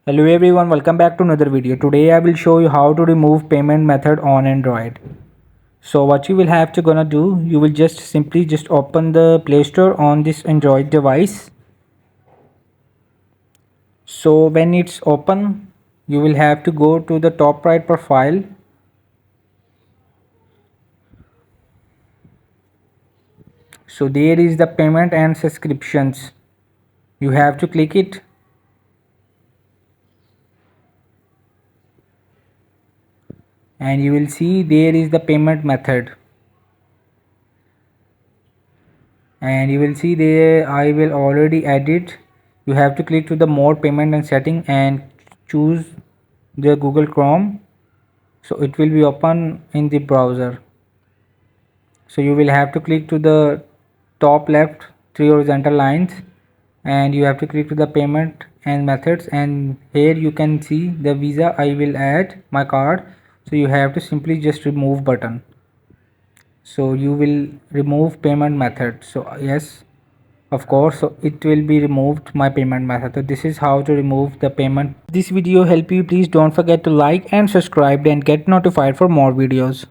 Hello everyone, welcome back to another video. Today I will show you how to remove payment method on Android. So what you will have to gonna do, you will just simply open the Play Store on this Android device. So when it's open, you will have to go to the top right profile. So there is the payment and subscriptions. You have to click it. And you will see there is the payment method. And you will see there I will already add it. You have to click to the more payment and setting and choose the Google Chrome, so it will be open in the browser. So you will have to click to the top left three horizontal lines and you have to click to the payment and methods, and here you can see the Visa. I will add my card, so you have to simply just remove button. So you will remove payment method. So yes, of course, so it will be removed my payment method. So this is how to remove the payment. If this video help you, please don't forget to like and subscribe and get notified for more videos.